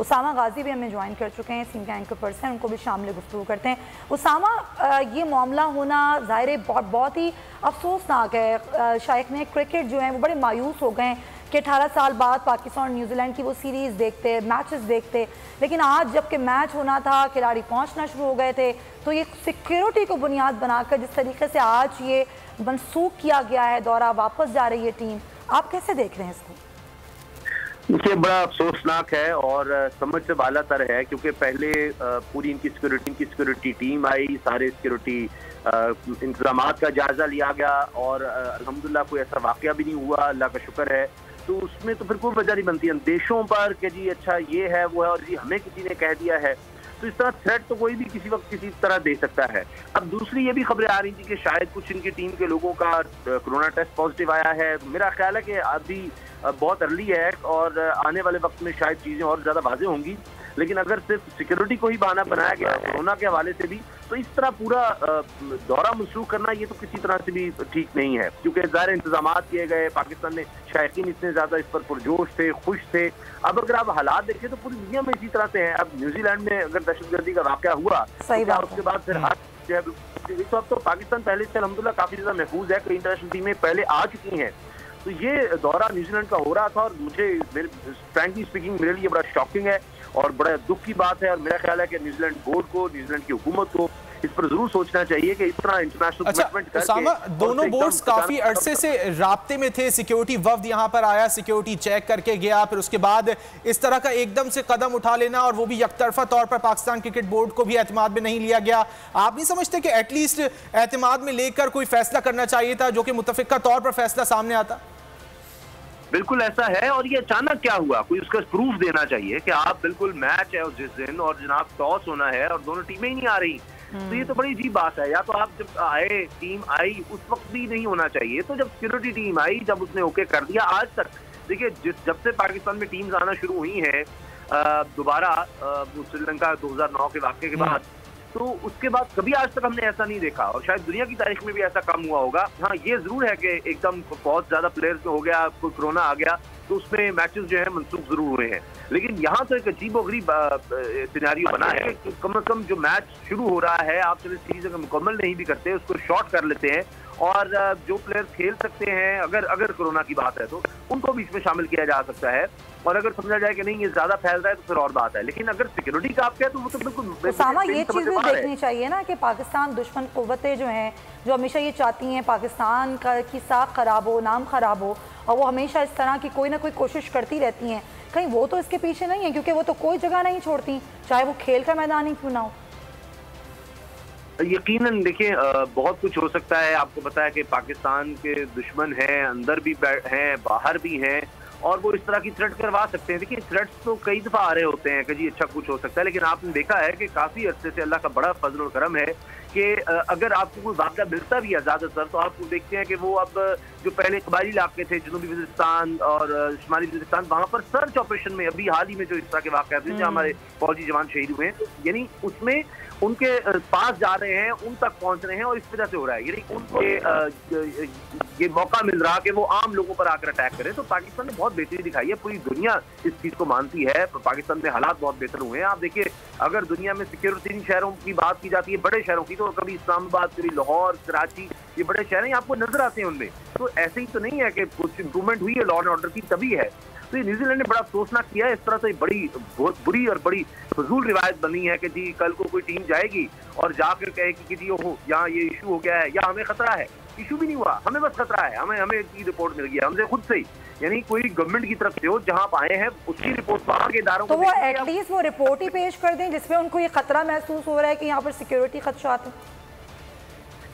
उसामा गाजी भी हमें ज्वाइन कर चुके हैं, सीन का एंकर पर्सन, उनको भी शामिल गुफ्तगू करते हैं। उसामा, ये मामला होना ज़ाहिर बहुत ही अफसोसनाक है। शायकीन क्रिकेट जो हैं वो बड़े मायूस हो गए हैं कि 18 साल बाद पाकिस्तान और न्यूजीलैंड की वो सीरीज़ देखते, मैचेस देखते, लेकिन आज जबकि मैच होना था, खिलाड़ी पहुंचना शुरू हो गए थे, तो ये सिक्योरिटी को बुनियाद बनाकर जिस तरीके से आज ये मनसूख किया गया है, दौरा वापस जा रही है टीम, आप कैसे देख रहे हैं इसको? ये बड़ा अफसोसनाक है और समझ से बाला तर है, क्योंकि पहले पूरी इनकी सिक्योरिटी टीम आई, सारे सिक्योरिटी इंतजामात का जायजा लिया गया और अल्हम्दुलिल्लाह कोई ऐसा वाकया भी नहीं हुआ, अल्लाह का शुक्र है। तो उसमें तो फिर कोई वजह नहीं बनती अंदेशों पर कि जी अच्छा ये है वो है और जी हमें किसी ने कह दिया है। तो इस तरह थ्रेट तो कोई भी किसी वक्त किसी तरह दे सकता है। अब दूसरी ये भी खबरें आ रही थी कि शायद कुछ इनकी टीम के लोगों का कोरोना टेस्ट पॉजिटिव आया है। मेरा ख्याल है कि अभी बहुत अर्ली है और आने वाले वक्त में शायद चीज़ें और ज़्यादा वाज़ेह होंगी, लेकिन अगर सिर्फ सिक्योरिटी को ही बहाना बनाया गया कोरोना के हवाले से भी, तो इस तरह पूरा दौरा मनसूख करना ये तो किसी तरह से भी ठीक नहीं है, क्योंकि ज़ाहिर इंतजाम किए गए। पाकिस्तान में शायकीन इतने ज़्यादा इस पर पुरजोश थे, खुश थे। अब अगर आप हालात देखें तो पूरी दुनिया में इसी तरह से हैं। अब न्यूजीलैंड में अगर दहशतगर्दी का वाक़या हुआ तो उसके बाद फिर तो अब तो पाकिस्तान पहले से अल्हम्दुलिल्लाह काफ़ी ज़्यादा महफूज है, कई इंटरनेशनल टीमें पहले आ चुकी हैं। तो ये दौरा न्यूजीलैंड का हो रहा था और मुझे फ्रैंकली स्पीकिंग मेरे लिए बड़ा शॉकिंग है और बड़ा दुख की बात है। और मेरा ख्याल है कि न्यूजीलैंड बोर्ड को, न्यूजीलैंड की हुकूमत को इस पर जरूर सोचना चाहिए कि इतना इंटरनेशनल कमिटमेंट करके। उसामा, दोनों बोर्ड्स काफी अरसे से राब्ते में थे। सिक्योरिटी वफ्द यहाँ पर आया, सिक्योरिटी चेक करके गया, फिर उसके बाद इस तरह का एकदम से कदम उठा लेना और वो भी यकतरफा तौर पर पाकिस्तान क्रिकेट बोर्ड को भी एतमाद में नहीं लिया गया। आप नहीं समझते कि एटलीस्ट एतमाद में लेकर कोई फैसला करना चाहिए था जो कि मुतफिका तौर पर फैसला सामने आता? बिल्कुल ऐसा है। और ये अचानक क्या हुआ, कोई उसका प्रूफ देना चाहिए कि आप बिल्कुल मैच है उस जिस दिन और जनाब टॉस होना है और दोनों टीमें ही नहीं आ रही। तो ये तो बड़ी अजीब बात है। या तो आप जब आए, टीम आई, उस वक्त भी नहीं होना चाहिए। तो जब सिक्योरिटी टीम आई, जब उसने ओके कर दिया, आज तक देखिए जब से पाकिस्तान में टीम्स आना शुरू हुई हैं दोबारा श्रीलंका 2009 के वाक़ये के बाद, तो उसके बाद कभी आज तक हमने ऐसा नहीं देखा और शायद दुनिया की तारीख में भी ऐसा कम हुआ होगा। हाँ, ये जरूर है कि एकदम बहुत ज्यादा प्लेयर्स हो गया, कोई कोरोना आ गया तो उसमें मैचेस जो है मनसूख जरूर हुए हैं, लेकिन यहाँ तो एक अजीबोगरीब सिनेरियो बना है कि कम से कम जो मैच शुरू हो रहा है, आप चलिए सीरीज अगर मुकम्मल नहीं भी करते, उसको शॉर्ट कर लेते हैं और जो प्लेयर्स खेल सकते हैं, अगर कोरोना की बात है तो उनको भी इसमें शामिल किया जा सकता है। और अगर समझा जाए कि नहीं ये ज्यादा फैल रहा है तो फिर और बात है, लेकिन अगर सिक्योरिटी का आप कहें तो वो तो बिल्कुल उसामा, ये चीज़ भी देखनी चाहिए ना कि पाकिस्तान दुश्मन कुव्वतें जो हैं, जो हमेशा ये चाहती हैं पाकिस्तान की साख खराब हो, नाम खराब हो, और वो हमेशा इस तरह की कोई ना कोई कोशिश करती रहती हैं, कहीं वो तो इसके पीछे नहीं है? क्योंकि वो तो कोई जगह नहीं छोड़ती, चाहे वो खेल का मैदान ही क्यों ना हो। यकीनन देखिए बहुत कुछ हो सकता है। आपको पता है कि पाकिस्तान के दुश्मन हैं, अंदर भी हैं, बाहर भी हैं, और वो इस तरह की थ्रेट करवा सकते हैं। देखिए थ्रेट्स तो कई दफ़ा आ रहे होते हैं कि जी अच्छा कुछ हो सकता है, लेकिन आपने देखा है कि काफ़ी अर्से से अल्लाह का बड़ा फजल और करम है कि अगर आपको कोई वाक़या मिलता भी है ज़्यादातर, तो आप देखते हैं कि वो अब जो पहले कबायली इलाके थे, जनूबी वज़ीरिस्तान और शुमाली वज़ीरिस्तान, वहाँ पर सर्च ऑपरेशन में अभी हाल ही में जो इस तरह के वाक़या थे जहाँ हमारे फौजी जवान शहीद हुए हैं, यानी उसमें उनके पास जा रहे हैं, उन तक पहुंच रहे हैं और इस वजह से हो रहा है, यानी उनको ये मौका मिल रहा कि वो आम लोगों पर आकर अटैक करें। तो पाकिस्तान ने बहुत बेहतरी दिखाई है, पूरी दुनिया इस चीज़ को मानती है। पाकिस्तान में हालात बहुत बेहतर हुए हैं। आप देखिए अगर दुनिया में सिक्योरिटी शहरों की बात की जाती है, बड़े शहरों की, तो कभी इस्लामाबाद, कभी लाहौर, कराची, ये बड़े शहर हैं, आपको नजर आते हैं उनमें। तो ऐसे ही तो नहीं है कि कुछ इंप्रूवमेंट हुई है लॉ एंड ऑर्डर की, तभी है। तो ये न्यूजीलैंड ने बड़ा अफसोसनाक किया है। इस तरह से बहुत बुरी और बड़ी फजूल रिवायत बनी है कि जी कल को कोई टीम जाएगी और जाकर कहेगी कि जी ओहो यहाँ ये इशू हो गया है या हमें खतरा है। इशू भी नहीं हुआ, हमें बस खतरा है, हमें की रिपोर्ट मिल गया हमसे खुद से ही, यानी कोई गवर्नमेंट की तरफ से हो, जहाँ आप आए हैं उसकी रिपोर्ट वहाँ के इदारों को, तो वो एटलीस्ट वो रिपोर्ट ही पेश कर दें जिसमें उनको ये खतरा महसूस हो रहा है कि यहाँ पर सिक्योरिटी खदशात है।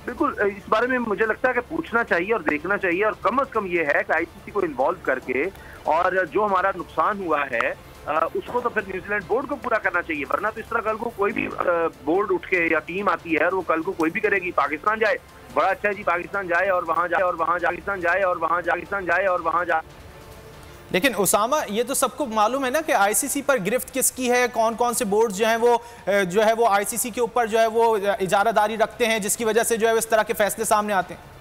बिल्कुल इस बारे में मुझे लगता है कि पूछना चाहिए और देखना चाहिए, और कम से कम ये है कि आईसीसी को इन्वॉल्व करके और जो हमारा नुकसान हुआ है उसको तो फिर न्यूजीलैंड बोर्ड को पूरा करना चाहिए, वरना तो इस तरह कल को कोई भी बोर्ड उठ के या टीम आती है और वो कल को कोई भी करेगी, पाकिस्तान जाए, बड़ा अच्छा है जी पाकिस्तान जाए और वहाँ जाए और वहाँ पाकिस्तान जाए और वहाँ पाकिस्तान जाए और वहाँ जाए। लेकिन उसामा, ये तो सबको मालूम है ना कि आईसीसी पर गिरफ्त किसकी है, कौन कौन से बोर्ड जो है वो आईसीसी के ऊपर जो है वो इजारादारी रखते हैं, जिसकी वजह से जो है इस तरह के फैसले सामने आते हैं।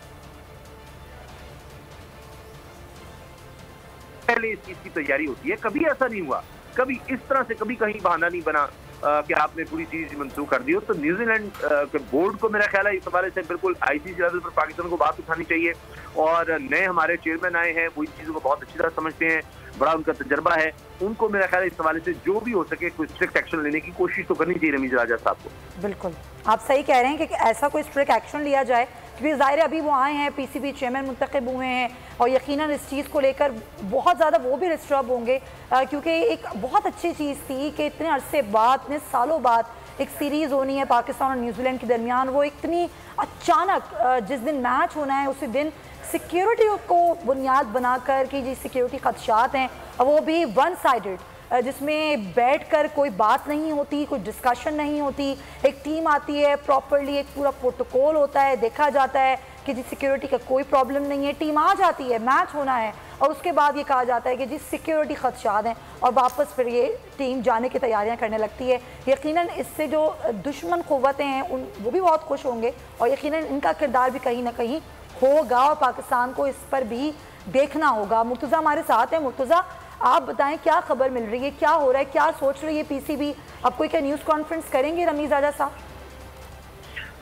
पहले इस चीज की तैयारी होती है, कभी ऐसा नहीं हुआ, कभी इस तरह से कभी कहीं बहाना नहीं बना कि आपने पूरी सीरीज मंसूख कर दी हो। तो न्यूजीलैंड के बोर्ड को मेरा ख्याल है इस हवाले से बिल्कुल आईसीसी लेवल पर पाकिस्तान को बात उठानी चाहिए, और नए हमारे चेयरमैन आए हैं, वो इन चीज़ों को बहुत अच्छी तरह समझते हैं, बड़ा उनका तजर्बा है, उनको मेरा ख्याल है इस हवाले से जो भी हो सके कोई स्ट्रिक्ट एक्शन लेने की कोशिश तो करनी चाहिए रमीज राजा साहब को। बिल्कुल आप सही कह रहे हैं कि ऐसा कोई स्ट्रिक्ट एक्शन लिया जाए, क्योंकि ज़ाहिर अभी वो आए हैं, पीसीबी चेयरमैन मुंतखब हुए हैं और यकीनन इस चीज़ को लेकर बहुत ज़्यादा वो भी डिस्टर्ब होंगे, क्योंकि एक बहुत अच्छी चीज़ थी कि इतने अरसे बाद, इतने सालों बाद एक सीरीज़ होनी है पाकिस्तान और न्यूजीलैंड के दरमियान, वो इतनी अचानक जिस दिन मैच होना है उसी दिन सिक्योरिटी को बुनियाद बनाकर कि जी सिक्योरिटी खदशात हैं, वो भी वन साइडेड, जिसमें बैठकर कोई बात नहीं होती, कोई डिस्कशन नहीं होती, एक टीम आती है, प्रॉपरली एक पूरा प्रोटोकॉल होता है, देखा जाता है कि जी सिक्योरिटी का कोई प्रॉब्लम नहीं है, टीम आ जाती है, मैच होना है और उसके बाद ये कहा जाता है कि जी सिक्योरिटी खदशात हैं और वापस फिर ये टीम जाने की तैयारियां करने लगती है। यकीनन इससे जो दुश्मन क़ुव्वतें हैं वो भी बहुत खुश होंगे और यकीनन इनका किरदार भी कहीं ना कहीं होगा और पाकिस्तान को इस पर भी देखना होगा। मुर्तज़ा हमारे साथ हैं। मुर्तज़ा, आप बताएं क्या खबर मिल रही है, क्या हो रहा है, क्या सोच रही है पीसीबी? अब कोई क्या न्यूज़ कॉन्फ्रेंस करेंगे रमीज राजा साहब?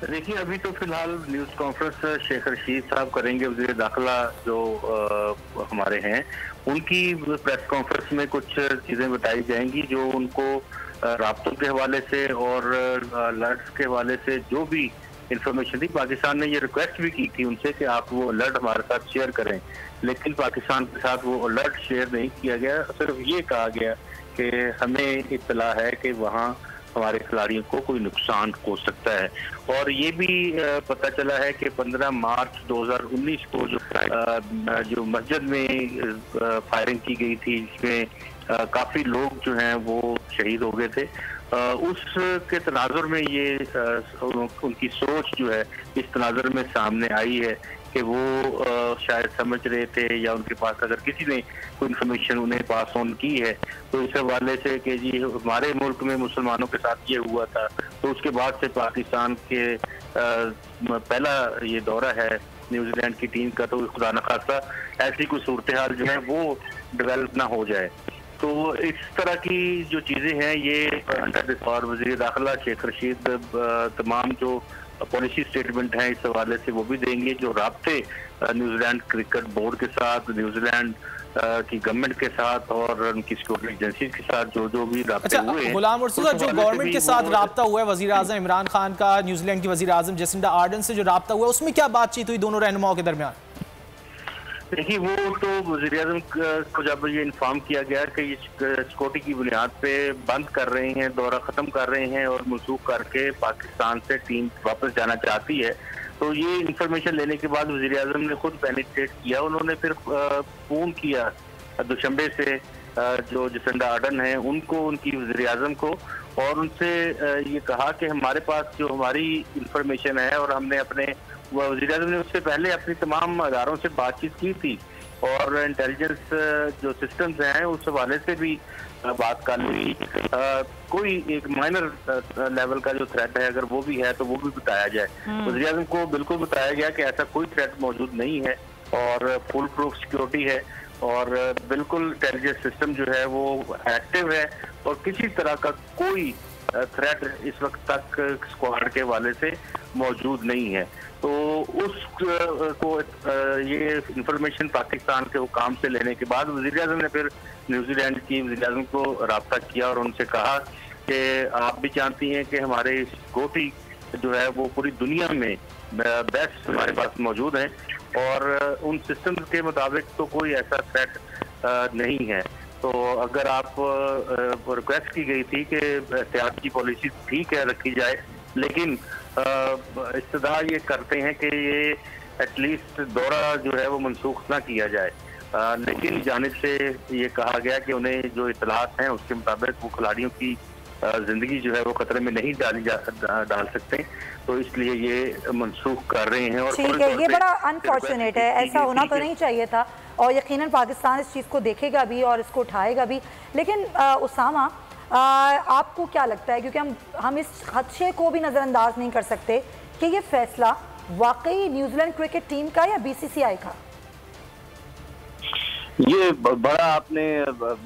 देखिए, अभी तो फिलहाल न्यूज़ कॉन्फ्रेंस शेख रशीद साहब करेंगे, वज़ीर दाखिला जो हमारे हैं, उनकी प्रेस कॉन्फ्रेंस में कुछ चीज़ें बताई जाएंगी जो उनको राब्तों के हवाले से और अलर्ट्स के हवाले से जो भी इंफॉर्मेशन थी। पाकिस्तान ने ये रिक्वेस्ट भी की थी उनसे कि आप वो अलर्ट हमारे साथ शेयर करें, लेकिन पाकिस्तान के साथ वो अलर्ट शेयर नहीं किया गया। सिर्फ ये कहा गया कि हमें इत्तला है कि वहाँ हमारे खिलाड़ियों को कोई नुकसान हो सकता है। और ये भी पता चला है कि 15 मार्च 2019 को जो मस्जिद में फायरिंग की गई थी, जिसमें काफ़ी लोग जो हैं वो शहीद हो गए थे, उसके तनाजुर में ये उनकी सोच जो है इस तनाजुर में सामने आई है कि वो शायद समझ रहे थे या उनके पास अगर किसी ने कोई इन्फॉर्मेशन उन्हें पास ऑन की है तो इस हवाले से कि जी हमारे मुल्क में मुसलमानों के साथ ये हुआ था, तो उसके बाद से पाकिस्तान के पहला ये दौरा है न्यूजीलैंड की टीम का, तो खुदा न खास्ता ऐसी कोई सूरत हाल जो है वो डेवलप ना हो जाए। तो इस तरह की जो चीज़ें हैं ये और वज़ीर दाखिला शेख रशीद तमाम जो पॉलिसी स्टेटमेंट हैं इस हवाले से वो भी देंगे, जो राब्ते न्यूजीलैंड क्रिकेट बोर्ड के साथ, न्यूजीलैंड की गवर्नमेंट के साथ और उनकी सिक्योरिटी एजेंसी के साथ जो भी राब्ते हुए हैं। गुलाम मुर्तज़ा, जो गवर्नमेंट के साथ राब्ता हुआ है वज़ीर आज़म इमरान खान का, न्यूजीलैंड की वज़ीर आज़म जेसिंडा आर्डन से जो राब्ता हुआ है, उसमें क्या बातचीत हुई दोनों रहनुमाओं के दरमियान? देखिए, वो तो वज़ीर-ए-आज़म को जब ये इन्फॉर्म किया गया कि ये सिक्योरिटी की बुनियाद पे बंद कर रहे हैं, दौरा ख़त्म कर रहे हैं और मनसूख करके पाकिस्तान से टीम वापस जाना चाहती है, तो ये इंफॉर्मेशन लेने के बाद वज़ीर-ए-आज़म ने खुद पेनिट्रेट किया। उन्होंने फिर फ़ोन किया दुशंबे से जो जेसिंडा आर्डन है उनको, उनकी वज़ीर-ए-आज़म को, और उनसे ये कहा कि हमारे पास जो हमारी इंफॉर्मेशन है और हमने अपने वज़ीर-ए-आज़म ने उससे पहले अपनी तमाम अदारों से बातचीत की थी और इंटेलिजेंस जो सिस्टम्स हैं उस हवाले से भी बात कर ली। कोई एक माइनर लेवल का जो थ्रेट है अगर वो भी है तो वो भी बताया जाए। वज़ीर-ए-आज़म को बिल्कुल बताया गया कि ऐसा कोई थ्रेट मौजूद नहीं है और फुल प्रूफ सिक्योरिटी है और बिल्कुल इंटेलिजेंस सिस्टम जो है वो एक्टिव है और किसी तरह का कोई थ्रेट इस वक्त तक स्क्वाड के हवाले से मौजूद नहीं है। तो को ये इंफॉर्मेशन पाकिस्तान के हुकाम से लेने के बाद वज़ीर-ए-आज़म ने फिर न्यूजीलैंड की वज़ीर-ए-आज़म को रब्ता किया और उनसे कहा कि आप भी जानती हैं कि हमारे सिक्योरिटी जो है वो पूरी दुनिया में बेस्ट हमारे पास मौजूद है और उन सिस्टम के मुताबिक तो कोई ऐसा थ्रेट नहीं है। तो अगर आप रिक्वेस्ट की गई थी कि एहतियात की पॉलिसी ठीक है रखी जाए, लेकिन इस्तदा ये करते हैं कि ये एटलीस्ट दौरा जो है वो मनसूख ना किया जाए, लेकिन जानिब से ये कहा गया कि उन्हें जो इतलात हैं उसके मुताबिक वो खिलाड़ियों की जिंदगी जो है वो खतरे में नहीं डाल सकते, तो इसलिए ये मनसूख कर रहे हैं। और ठीक है, ये बड़ा अनफॉर्चुनेट है, ऐसा होना तो नहीं चाहिए था और यकीनन पाकिस्तान इस चीज़ को देखेगा भी और इसको उठाएगा भी। लेकिन उसामा, आपको क्या लगता है, क्योंकि हम इस खदशे को भी नज़रअंदाज नहीं कर सकते कि ये फैसला वाकई न्यूजीलैंड क्रिकेट टीम का या बीसीसीआई का? ये बड़ा आपने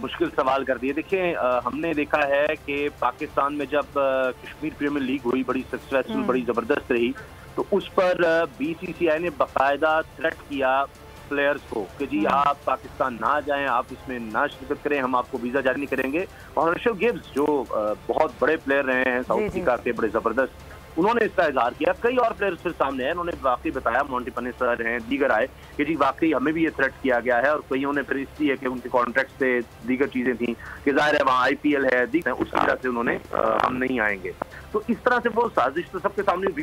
मुश्किल सवाल कर दिया। देखिए, हमने देखा है कि पाकिस्तान में जब कश्मीर प्रीमियर लीग हुई, बड़ी सक्सेसफुल, बड़ी जबरदस्त रही, तो उस पर बीसीसीआई ने बाकायदा थ्रेट किया प्लेयर्स को कि जी आप पाकिस्तान ना जाएं, आप इसमें ना शिरकत करें, हम आपको वीजा जारी नहीं करेंगे। और हर्षल गिब्स जो बहुत बड़े प्लेयर रहे हैं साउथ अफ्रीका के, बड़े जबरदस्त, उन्होंने इसका इजहार किया। कई और प्लेयर्स फिर सामने आए, उन्होंने वाकई बताया, मोंटी पन्ने सर हैं, दीगर आए कि जी वाकई हमें भी ये थ्रेट किया गया है। और कईयों ने फिर इसलिए कि उनके कॉन्ट्रैक्ट से दीगर चीजें थी कि जाहिर है वहाँ IPL है, उस वजह से उन्होंने हम नहीं आएंगे। तो इस तरह से वो साजिश तो सबके सामने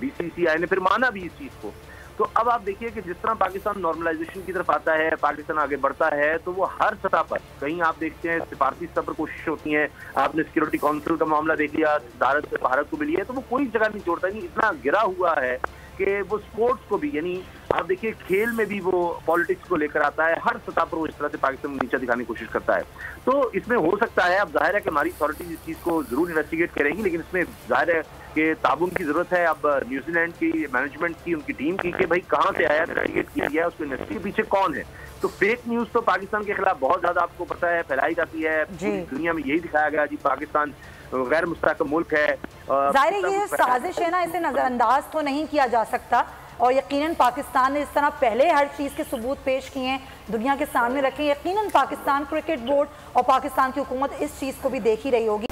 BCCI ने फिर माना भी इस चीज को। तो अब आप देखिए कि जिस तरह पाकिस्तान नॉर्मलाइजेशन की तरफ आता है, पाकिस्तान आगे बढ़ता है, तो वो हर सतह पर, कहीं आप देखते हैं सिफारती स्तर पर कोशिश होती है। आपने सिक्योरिटी काउंसिल का मामला देख लिया, भारत को भी लिया, तो वो कोई जगह नहीं छोड़ता, नहीं इतना गिरा हुआ है कि वो स्पोर्ट्स को भी, यानी आप देखिए खेल में भी वो पॉलिटिक्स को लेकर आता है, हर सतह पर वो इस तरह से पाकिस्तान नीचा दिखाने की कोशिश करता है। तो इसमें हो सकता है, अब जाहिर है कि हमारी अथॉरिटीज इस चीज को जरूर इन्वेस्टिगेट करेंगी, लेकिन इसमें जाहिर है कि ताबुन की जरूरत है अब न्यूजीलैंड की मैनेजमेंट की, उनकी टीम की, कि भाई कहाँ से आया, इन्वेस्टिगेट किया गया, उसको इन्वेस्टिगेट के पीछे कौन है। तो फेक न्यूज तो पाकिस्तान के खिलाफ बहुत ज्यादा आपको पता है फैलाई जाती है, पूरी दुनिया में यही दिखाया गया जी पाकिस्तान गैर मुस्तकिल मुल्क है। जाहिर है ये साजिश है ना, इसे नजरअंदाज तो नहीं किया जा सकता। और यकीनन पाकिस्तान ने इस तरह पहले हर चीज़ के सबूत पेश किए हैं, दुनिया के सामने रखे। यकीनन पाकिस्तान क्रिकेट बोर्ड और पाकिस्तान की हुकूमत इस चीज़ को भी देख ही रही होगी।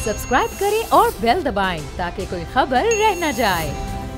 सब्सक्राइब करें और बेल दबाएं ताकि कोई खबर रह न जाए।